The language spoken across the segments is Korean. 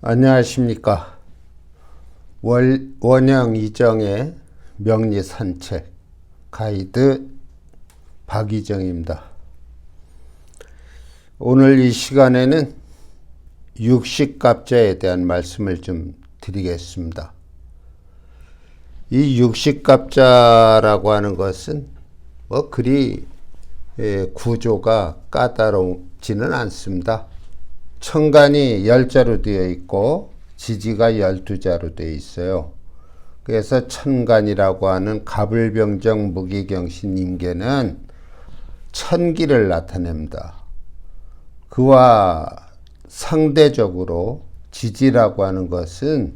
안녕하십니까. 원영 이정의 명리 산책 가이드 박이정입니다. 오늘 이 시간에는 육식갑자에 대한 말씀을 좀 드리겠습니다. 이 육식갑자라고 하는 것은 그리 구조가 까다롭지는 않습니다. 천간이 10자로 되어 있고 지지가 12자로 되어 있어요. 그래서 천간이라고 하는 갑을병정 무기경신 임계는 천기를 나타냅니다. 그와 상대적으로 지지라고 하는 것은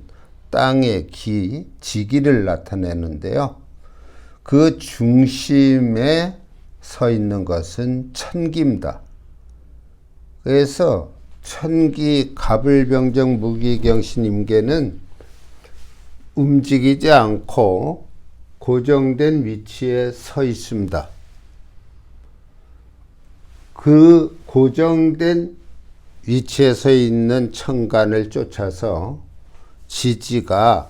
땅의 기, 지기를 나타내는데요. 그 중심에 서 있는 것은 천기입니다. 그래서 천기 갑을병정 무기경신 임계는 움직이지 않고 고정된 위치에 서 있습니다. 그 고정된 위치에 서 있는 천간을 쫓아서 지지가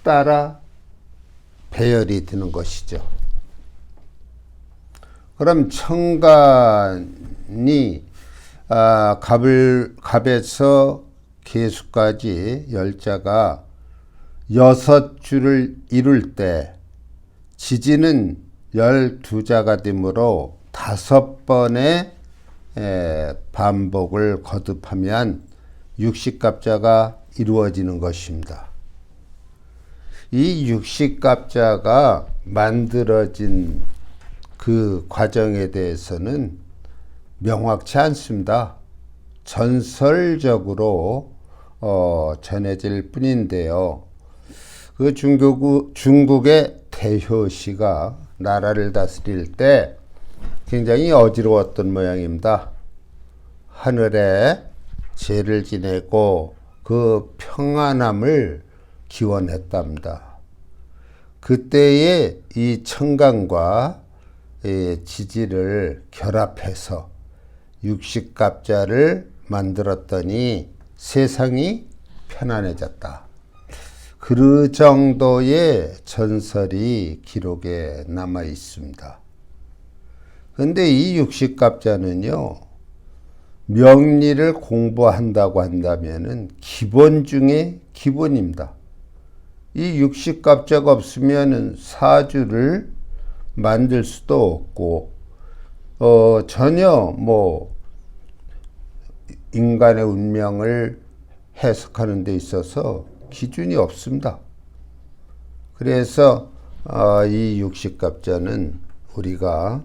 따라 배열이 되는 것이죠. 그럼 천간이 갑에서 계수까지 열자가 6줄을 이룰 때 지지는 12자가 되므로 5번의 반복을 거듭하면 육식갑자가 이루어지는 것입니다. 이 육식갑자가 만들어진 그 과정에 대해서는 명확치 않습니다. 전설적으로 전해질 뿐인데요. 그 중국의 대효씨가 나라를 다스릴 때 굉장히 어지러웠던 모양입니다. 하늘에 제를 지내고 그 평안함을 기원했답니다. 그때에 이 천간과 지지를 결합해서 육식갑자를 만들었더니 세상이 편안해졌다. 그 정도의 전설이 기록에 남아 있습니다. 그런데 이 육식갑자는요, 명리를 공부한다고 한다면은 기본 중에 기본입니다. 이 육식갑자가 없으면은 사주를 만들 수도 없고, 전혀 인간의 운명을 해석하는 데 있어서 기준이 없습니다. 그래서 이 육식갑자는 우리가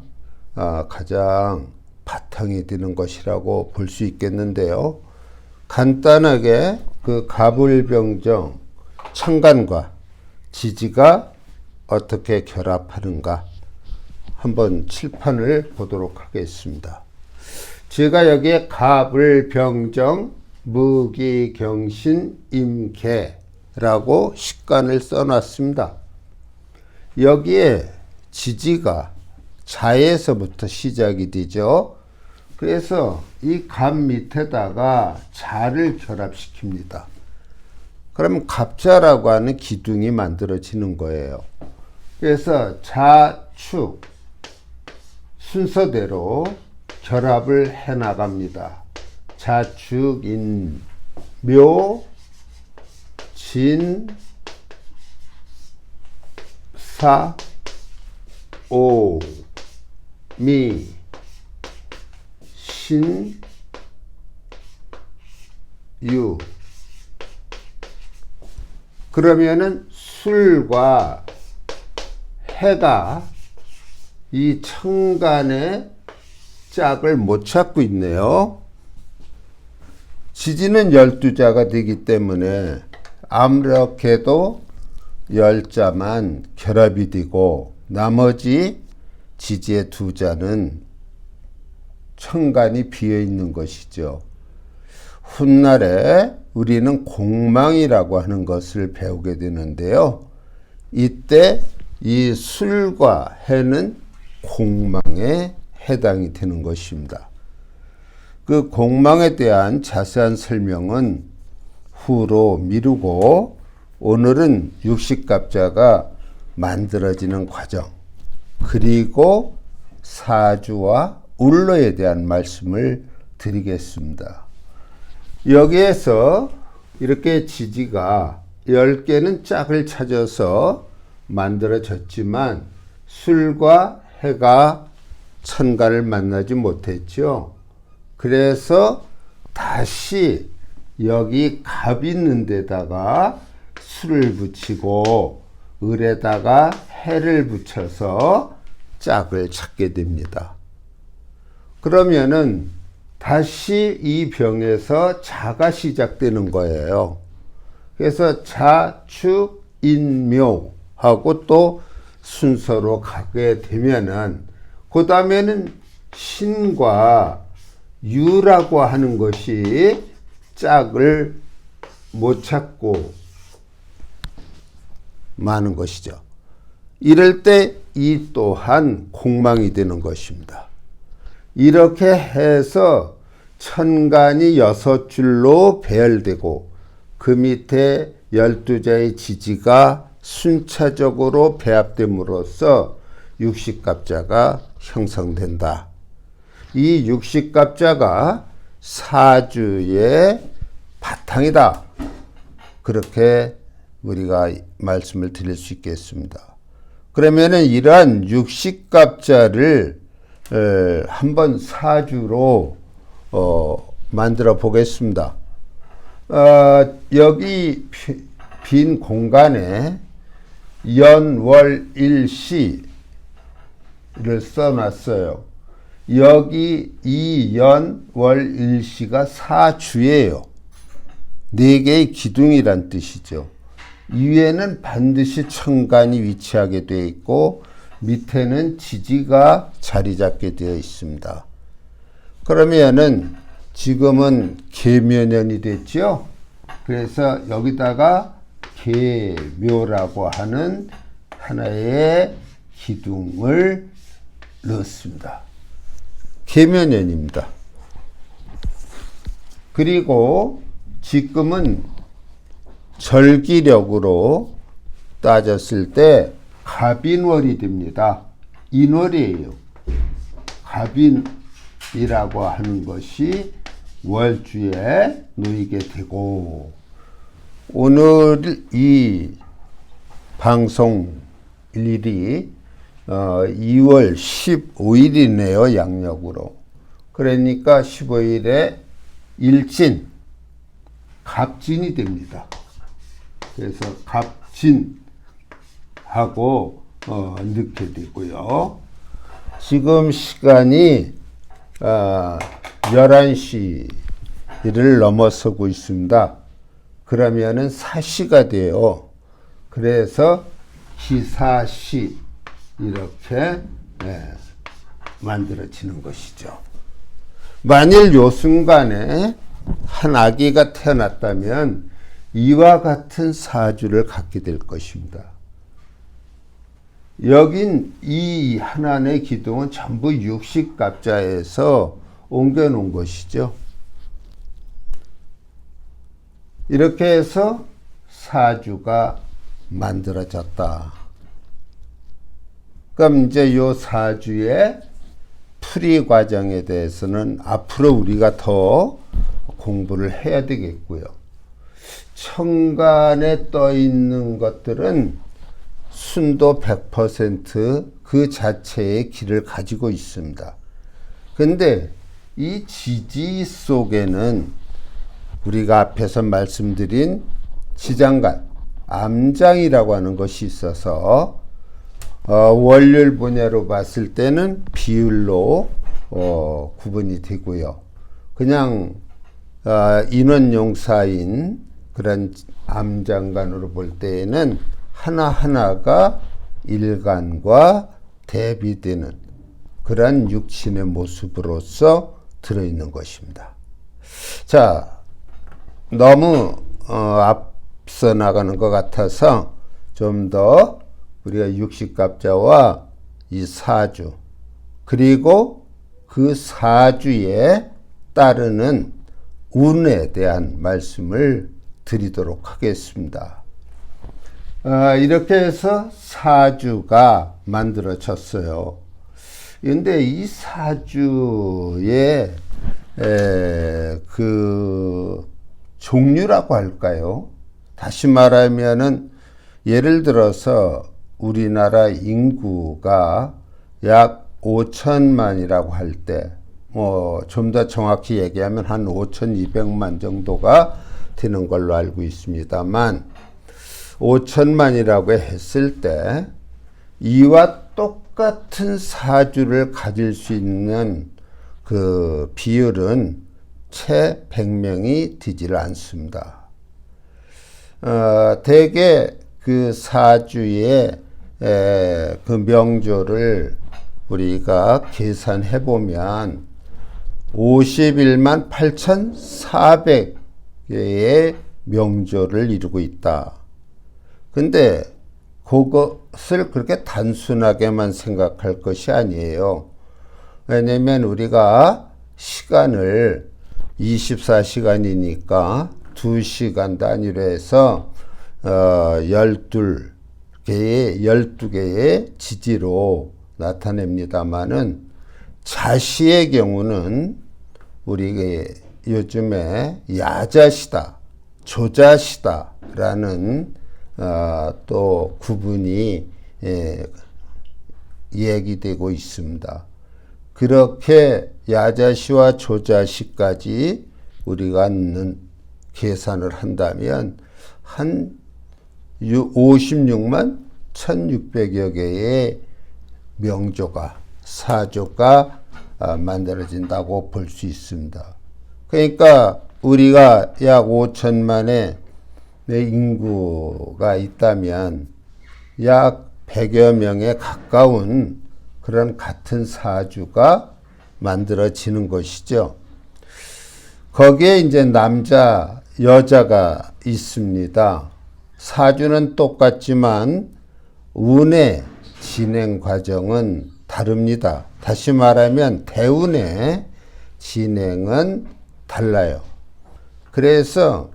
가장 바탕이 되는 것이라고 볼 수 있겠는데요. 간단하게 그 갑을병정 천간과 지지가 어떻게 결합하는가 한번 칠판을 보도록 하겠습니다. 제가 여기에 갑을병정 무기경신 임계라고 식간을 써놨습니다. 여기에 지지가 자에서부터 시작이 되죠. 그래서 이 갑 밑에다가 자를 결합시킵니다. 그럼 갑자라고 하는 기둥이 만들어지는 거예요. 그래서 자축 순서대로 결합을 해 나갑니다. 자축인 묘, 진, 사, 오, 미, 신, 유. 그러면은 술과 해가 이 천간의 짝을 못 찾고 있네요. 지지는 12자가 되기 때문에 아무렇게도 10자만 결합이 되고 나머지 지지의 2자는 천간이 비어 있는 것이죠. 훗날에 우리는 공망이라고 하는 것을 배우게 되는데요. 이때 이 술과 해는 공망에 해당이 되는 것입니다. 그 공망에 대한 자세한 설명은 후로 미루고 오늘은 육식갑자가 만들어지는 과정 그리고 사주와 울로에 대한 말씀을 드리겠습니다. 여기에서 이렇게 지지가 10개는 짝을 찾아서 만들어졌지만 술과 해가 천간을 만나지 못했죠. 그래서 다시 여기 갑 있는 데다가 술을 붙이고 을에다가 해를 붙여서 짝을 찾게 됩니다. 그러면은 다시 이 병에서 자가 시작되는 거예요. 그래서 자, 축, 인, 묘 하고 또 순서로 가게 되면은 그 다음에는 신과 유라고 하는 것이 짝을 못 찾고 마는 것이죠. 이럴 때 이 또한 공망이 되는 것입니다. 이렇게 해서 천간이 6줄로 배열되고 그 밑에 12자의 지지가 순차적으로 배합됨으로써 육식갑자가 형성된다. 이 육식갑자가 사주의 바탕이다. 그렇게 우리가 말씀을 드릴 수 있겠습니다. 그러면은 이러한 육식갑자를 한번 사주로 만들어 보겠습니다. 여기 빈 공간에 연, 월, 일, 시를 써놨어요. 여기 이 연, 월, 일, 시가 사주예요. 4개의 기둥이란 뜻이죠. 위에는 반드시 천간이 위치하게 되어 있고 밑에는 지지가 자리 잡게 되어 있습니다. 그러면은 지금은 계묘년이 됐죠. 그래서 여기다가 계묘라고 하는 하나의 기둥을 넣습니다. 계묘년입니다. 그리고 지금은 절기력으로 따졌을 때 갑인월이 됩니다. 인월이에요. 갑인이라고 하는 것이 월주에 놓이게 되고 오늘 이 방송일이 2월 15일이네요. 양력으로. 그러니까 15일에 일진, 갑진이 됩니다. 그래서 갑진하고 넣게 되고요. 지금 시간이 11시를 넘어서고 있습니다. 그러면은 사시가 돼요. 그래서 기사시 이렇게 만들어지는 것이죠. 만일 요 순간에 한 아기가 태어났다면 이와 같은 사주를 갖게 될 것입니다. 여긴 이 하나의 기둥은 전부 육식갑자에서 옮겨 놓은 것이죠. 이렇게 해서 사주가 만들어졌다. 그럼 이제 요 사주의 풀이 과정에 대해서는 앞으로 우리가 더 공부를 해야 되겠고요. 천간에 떠 있는 것들은 순도 100% 그 자체의 길을 가지고 있습니다. 근데 이 지지 속에는 우리가 앞에서 말씀드린 지장간, 암장이라고 하는 것이 있어서 월요일 분야로 봤을 때는 비율로 구분이 되고요. 그냥 인원용사인 그런 암장간으로 볼 때에는 하나하나가 일간과 대비되는 그러한 육신의 모습으로서 들어있는 것입니다. 자, 너무 앞서 나가는 것 같아서 좀 더 우리가 육식갑자와 이 사주 그리고 그 사주에 따르는 운에 대한 말씀을 드리도록 하겠습니다. 이렇게 해서 사주가 만들어졌어요. 근데 이 사주의 그 종류라고 할까요? 다시 말하면은 예를 들어서 우리나라 인구가 약 5천만이라고 할 때, 좀 더 정확히 얘기하면 한 5,200만 정도가 되는 걸로 알고 있습니다만, 5천만이라고 했을 때, 이와 똑같은 사주를 가질 수 있는 그 비율은 채 100명이 되질 않습니다. 대개 그 사주의 그 명조를 우리가 계산해 보면 51만 8,400개의 명조를 이루고 있다. 근데 그것을 그렇게 단순하게만 생각할 것이 아니에요. 왜냐면 우리가 시간을 24시간이니까 2시간 단위로 해서 12개의 지지로 나타냅니다만은 자시의 경우는 우리 요즘에 야자시다, 조자시다 라는 또 구분이 얘기되고 있습니다. 그렇게 야자시와 조자시까지 우리가 계산을 한다면 한 56만 1600여 개의 명조가, 사조가 만들어진다고 볼 수 있습니다. 그러니까 우리가 약 5천만의 인구가 있다면 약 100여 명에 가까운 그런 같은 사주가 만들어지는 것이죠. 거기에 이제 남자, 여자가 있습니다. 사주는 똑같지만 운의 진행 과정은 다릅니다. 다시 말하면 대운의 진행은 달라요. 그래서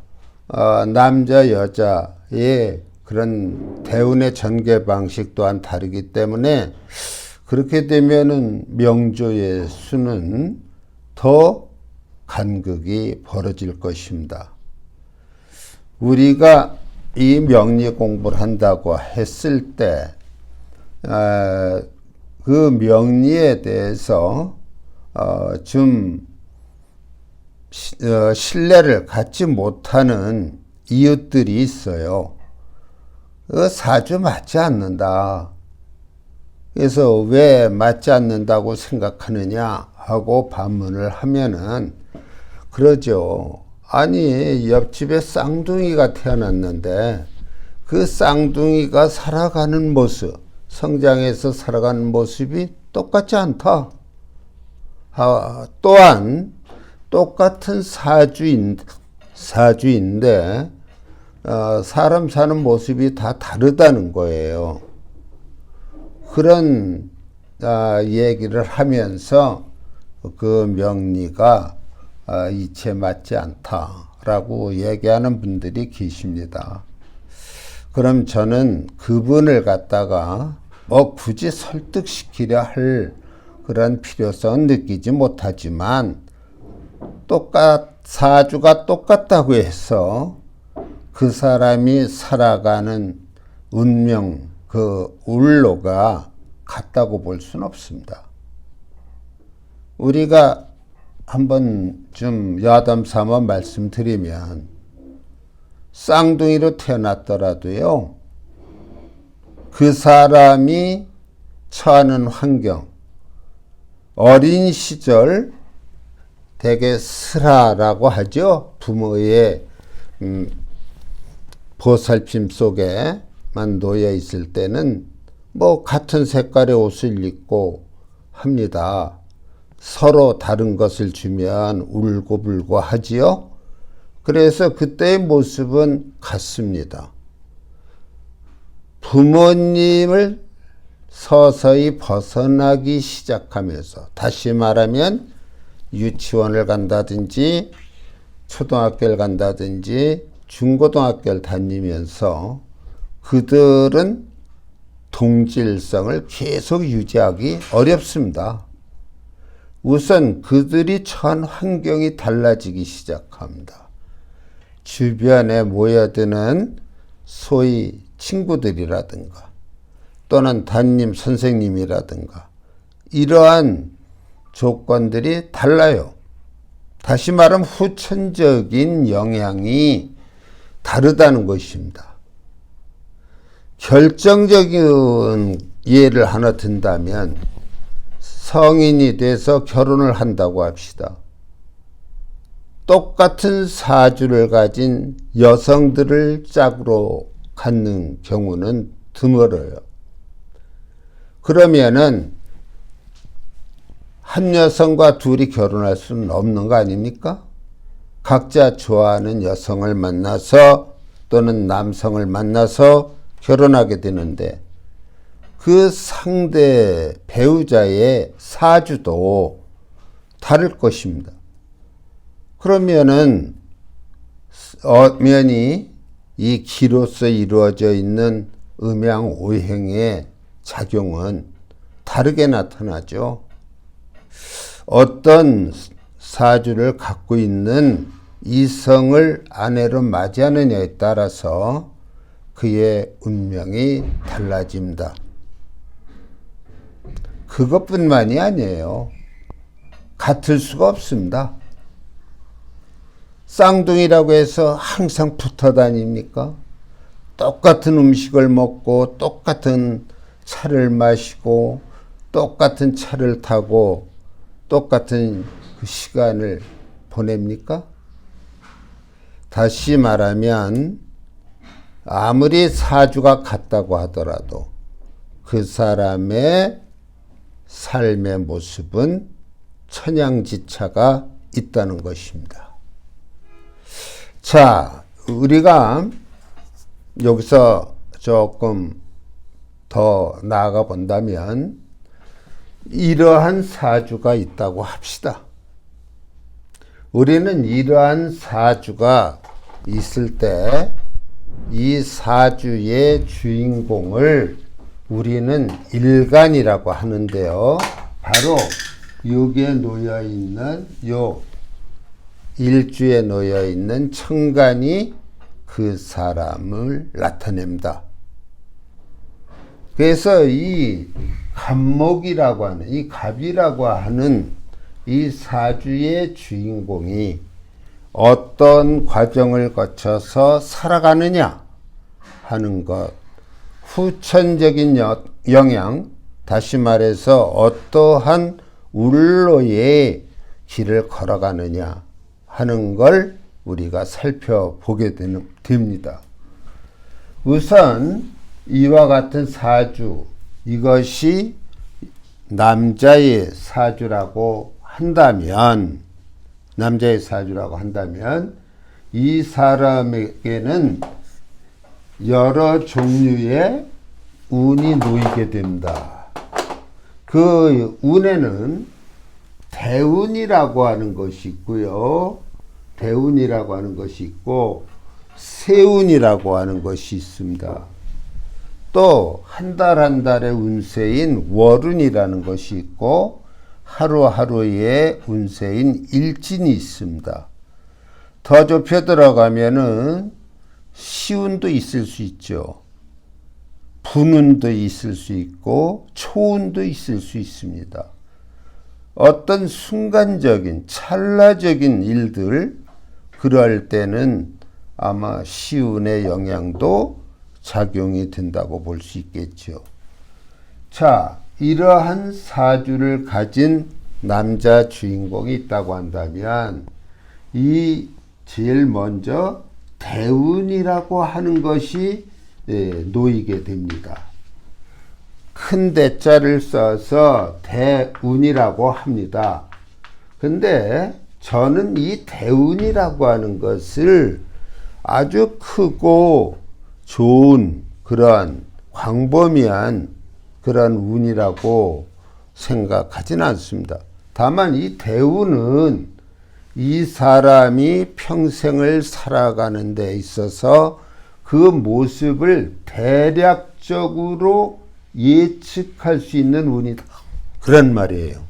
남자, 여자의 그런 대운의 전개 방식 또한 다르기 때문에 그렇게 되면은 명조의 수는 더 간극이 벌어질 것입니다. 우리가 이 명리 공부를 한다고 했을 때, 그 명리에 대해서 좀 신뢰를 갖지 못하는 이웃들이 있어요. 사주 맞지 않는다. 그래서 왜 맞지 않는다고 생각하느냐 하고 반문을 하면은 그러죠. 아니, 옆집에 쌍둥이가 태어났는데 그 쌍둥이가 살아가는 모습, 성장해서 살아가는 모습이 똑같지 않다. 또한 똑같은 사주인데 사람 사는 모습이 다 다르다는 거예요. 그런 얘기를 하면서 그 명리가 이치에 맞지 않다라고 얘기하는 분들이 계십니다. 그럼 저는 그분을 갖다가 굳이 설득시키려 할 그런 필요성은 느끼지 못하지만 사주가 똑같다고 해서 그 사람이 살아가는 운명, 그 울로가 같다고 볼 수는 없습니다. 우리가 한번 좀 여담 삼아 말씀드리면 쌍둥이로 태어났더라도요, 그 사람이 처하는 환경, 어린 시절 되게 슬하라고 하죠. 부모의 보살핌 속에만 놓여 있을 때는 같은 색깔의 옷을 입고 합니다. 서로 다른 것을 주면 울고불고 하지요. 그래서 그때의 모습은 같습니다. 부모님을 서서히 벗어나기 시작하면서, 다시 말하면 유치원을 간다든지 초등학교를 간다든지 중고등학교를 다니면서 그들은 동질성을 계속 유지하기 어렵습니다. 우선 그들이 처한 환경이 달라지기 시작합니다. 주변에 모여드는 소위 친구들이라든가 또는 담임 선생님이라든가 이러한 조건들이 달라요. 다시 말하면 후천적인 영향이 다르다는 것입니다. 결정적인 예를 하나 든다면 성인이 돼서 결혼을 한다고 합시다. 똑같은 사주를 가진 여성들을 짝으로 갖는 경우는 드물어요. 그러면은 한 여성과 둘이 결혼할 수는 없는 거 아닙니까? 각자 좋아하는 여성을 만나서 또는 남성을 만나서 결혼하게 되는데 그 상대 배우자의 사주도 다를 것입니다. 그러면은 엄연히 이 기로서 이루어져 있는 음양오행의 작용은 다르게 나타나죠. 어떤 사주를 갖고 있는 이성을 아내로 맞이하느냐에 따라서 그의 운명이 달라집니다. 그것뿐만이 아니에요. 같을 수가 없습니다. 쌍둥이라고 해서 항상 붙어 다닙니까? 똑같은 음식을 먹고 똑같은 차를 마시고 똑같은 차를 타고 똑같은 그 시간을 보냅니까? 다시 말하면 아무리 사주가 같다고 하더라도 그 사람의 삶의 모습은 천양지차가 있다는 것입니다. 자, 우리가 여기서 조금 더 나아가 본다면 이러한 사주가 있다고 합시다. 우리는 이러한 사주가 있을 때 이 사주의 주인공을 우리는 일간이라고 하는데요. 바로 여기에 놓여 있는 요 일주에 놓여 있는 천간이 그 사람을 나타냅니다. 그래서 이 갑목이라고 하는 이 갑이라고 하는 이 사주의 주인공이 어떤 과정을 거쳐서 살아가느냐 하는 것, 후천적인 영향, 다시 말해서 어떠한 울로의 길을 걸어가느냐 하는 걸 우리가 살펴보게 됩니다. 우선 이와 같은 사주, 이것이 남자의 사주라고 한다면 이 사람에게는 여러 종류의 운이 놓이게 됩니다. 그 운에는 대운이라고 하는 것이 있고요. 대운이라고 하는 것이 있고 세운이라고 하는 것이 있습니다. 또 한 달 한 달의 운세인 월운이라는 것이 있고 하루하루의 운세인 일진이 있습니다. 더 좁혀 들어가면은 시운도 있을 수 있죠. 분운도 있을 수 있고 초운도 있을 수 있습니다. 어떤 순간적인 찰나적인 일들, 그럴 때는 아마 시운의 영향도 작용이 된다고 볼 수 있겠죠. 자, 이러한 사주를 가진 남자 주인공이 있다고 한다면 이 제일 먼저 대운이라고 하는 것이 놓이게 됩니다. 큰 대자를 써서 대운이라고 합니다. 근데 저는 이 대운이라고 하는 것을 아주 크고 좋은 그런 광범위한 그런 운이라고 생각하지는 않습니다. 다만 이 대운은 이 사람이 평생을 살아가는 데 있어서 그 모습을 대략적으로 예측할 수 있는 운이다. 그런 말이에요.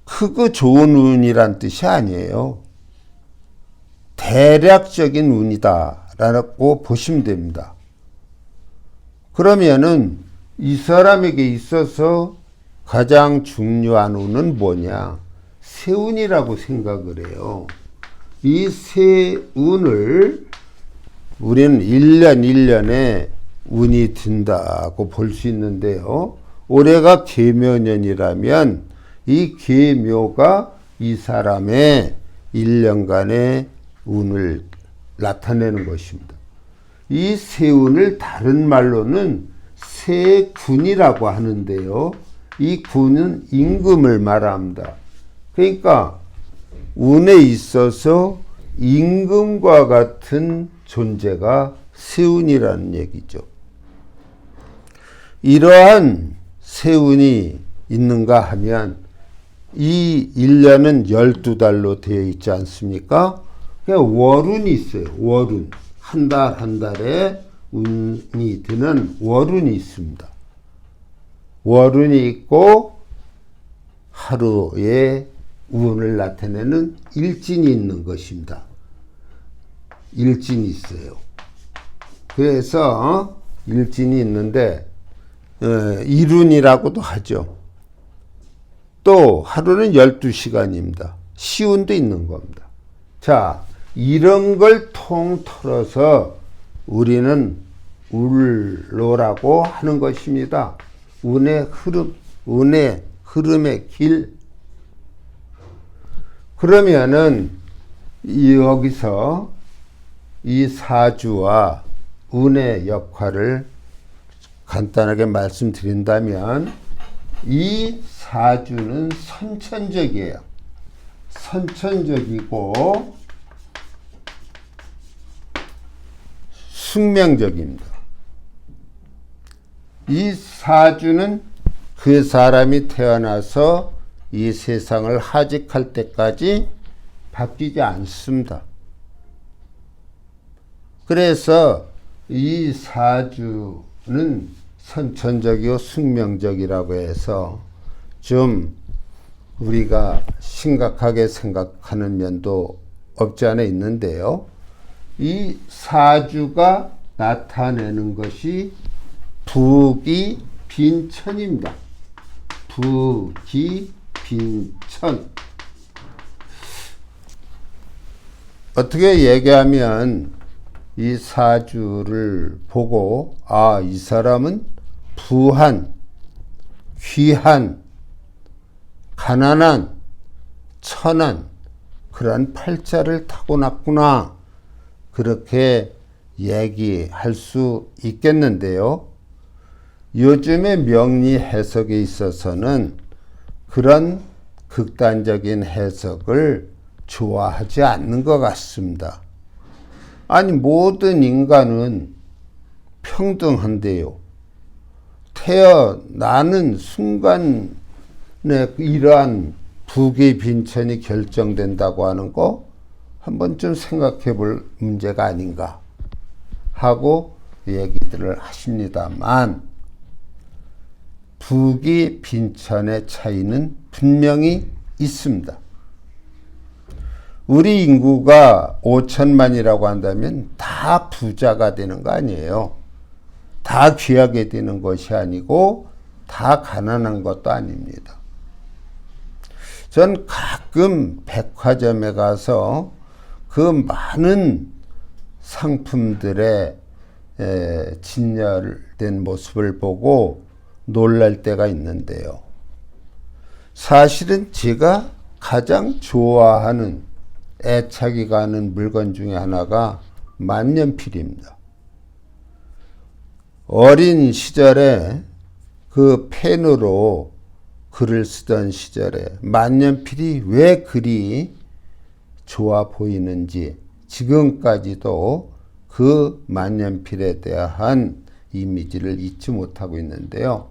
크고 좋은 운이란 뜻이 아니에요. 대략적인 운이다 라고 보시면 됩니다. 그러면은 이 사람에게 있어서 가장 중요한 운은 뭐냐? 세운이라고 생각을 해요. 이 세운을 우리는 1년 1년에 운이 든다고 볼 수 있는데요. 올해가 계묘년이라면 이 계묘가 이 사람의 1년간의 운을 나타내는 것입니다. 이 세운을 다른 말로는 세군이라고 하는데요. 이 군은 임금을 말합니다. 그러니까 운에 있어서 임금과 같은 존재가 세운이라는 얘기죠. 이러한 세운이 있는가 하면 이 1년은 12달로 되어 있지 않습니까? 월운이 있어요. 월운. 한 달 한 달에 운이 드는 월운이 있습니다. 월운이 있고 하루에 운을 나타내는 일진이 있는 것입니다. 일진이 있어요. 그래서 일진이 있는데 일운이라고도 하죠. 또 하루는 12시간입니다. 시운도 있는 겁니다. 자, 이런 걸 통틀어서 우리는 울로라고 하는 것입니다. 운의 흐름, 운의 흐름의 길. 그러면은 여기서 이 사주와 운의 역할을 간단하게 말씀드린다면 이 사주는 선천적이에요. 선천적이고 숙명적입니다. 이 사주는 그 사람이 태어나서 이 세상을 하직할 때까지 바뀌지 않습니다. 그래서 이 사주는 선천적이고 숙명적이라고 해서 좀 우리가 심각하게 생각하는 면도 없지 않아 있는데요. 이 사주가 나타내는 것이 북이 빈천입니다. 북이 빈천. 어떻게 얘기하면 이 사주를 보고 이 사람은 부한, 귀한, 가난한, 천한 그러한 팔자를 타고났구나 그렇게 얘기할 수 있겠는데요. 요즘의 명리 해석에 있어서는 그런 극단적인 해석을 좋아하지 않는 것 같습니다. 아니, 모든 인간은 평등한데요. 태어나는 순간에 이러한 북의 빈천이 결정된다고 하는 거 한번 좀 생각해 볼 문제가 아닌가 하고 얘기들을 하십니다만, 북이 빈천의 차이는 분명히 있습니다. 우리 인구가 5천만이라고 한다면 다 부자가 되는 거 아니에요. 다 귀하게 되는 것이 아니고 다 가난한 것도 아닙니다. 전 가끔 백화점에 가서 그 많은 상품들의 진열된 모습을 보고 놀랄 때가 있는데요. 사실은 제가 가장 좋아하는 애착이 가는 물건 중에 하나가 만년필입니다. 어린 시절에 그 펜으로 글을 쓰던 시절에 만년필이 왜 그리 좋아 보이는지 지금까지도 그 만년필에 대한 이미지를 잊지 못하고 있는데요.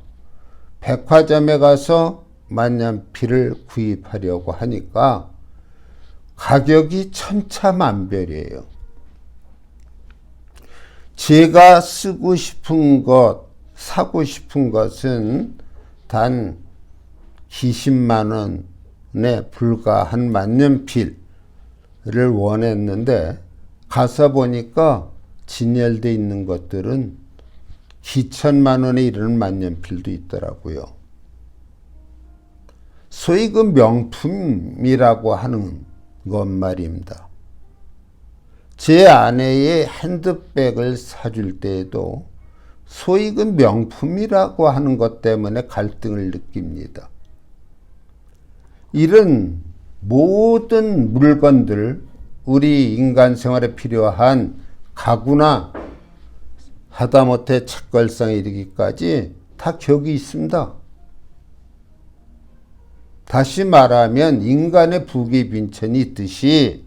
백화점에 가서 만년필을 구입하려고 하니까 가격이 천차만별이에요. 제가 쓰고 싶은 것, 사고 싶은 것은 단 기십만 원에 불과한 만년필을 원했는데 가서 보니까 진열되어 있는 것들은 기천만 원에 이르는 만년필도 있더라고요. 소위 그 명품이라고 하는 것 말입니다. 제 아내의 핸드백을 사줄 때에도 소위 그 명품이라고 하는 것 때문에 갈등을 느낍니다. 이런 모든 물건들, 우리 인간 생활에 필요한 가구나 하다못해 책걸상에 이르기까지 다 격이 있습니다. 다시 말하면 인간의 부귀빈천이 있듯이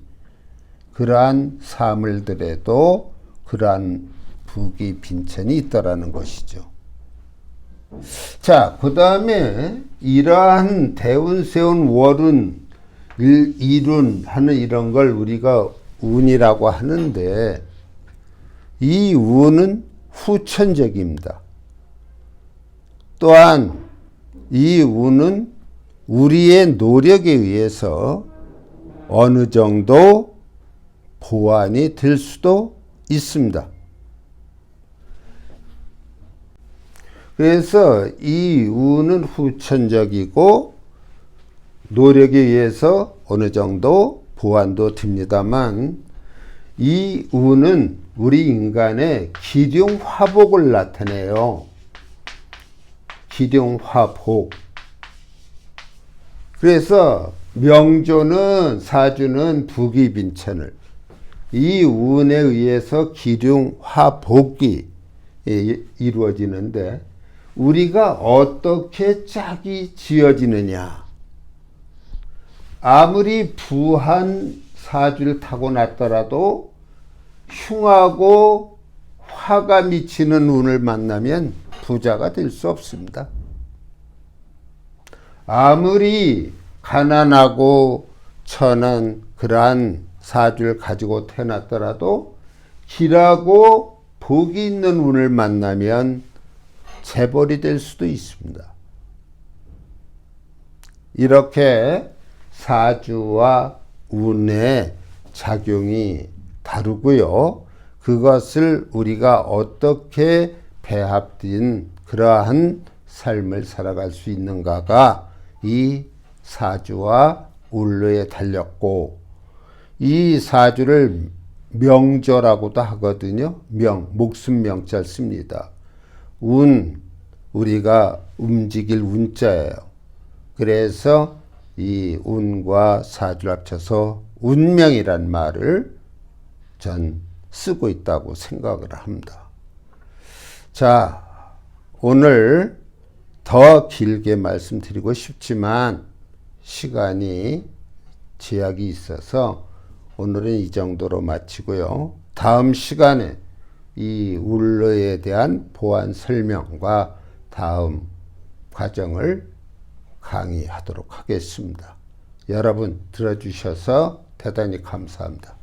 그러한 사물들에도 그러한 부귀빈천이 있다라는 것이죠. 자, 그 다음에 이러한 대운, 세운, 월운, 일운 하는 이런 걸 우리가 운이라고 하는데 이 운은 후천적입니다. 또한 이 운은 우리의 노력에 의해서 어느 정도 보완이 될 수도 있습니다. 그래서 이 운은 후천적이고 노력에 의해서 어느 정도 보완도 됩니다만 이 운은 우리 인간의 기륭화복을 나타내요. 기륭화복. 그래서 명조는 사주는 부귀빈천을 이 운에 의해서 기륭화복이 이루어지는데 우리가 어떻게 짝이 지어지느냐. 아무리 부한 사주를 타고났더라도 흉하고 화가 미치는 운을 만나면 부자가 될 수 없습니다. 아무리 가난하고 천한 그러한 사주를 가지고 태어났더라도 길하고 복이 있는 운을 만나면 재벌이 될 수도 있습니다. 이렇게 사주와 운의 작용이 다르고요. 그것을 우리가 어떻게 배합된 그러한 삶을 살아갈 수 있는가가 이 사주와 운로에 달렸고 이 사주를 명조라고도 하거든요. 목숨 명자를 씁니다. 운, 우리가 움직일 운자예요. 그래서 이 운과 사주를 합쳐서 운명이란 말을 전 쓰고 있다고 생각을 합니다. 자, 오늘 더 길게 말씀드리고 싶지만 시간이 제약이 있어서 오늘은 이 정도로 마치고요. 다음 시간에 이 운로에 대한 보완 설명과 다음 과정을 강의하도록 하겠습니다. 여러분 들어주셔서 대단히 감사합니다.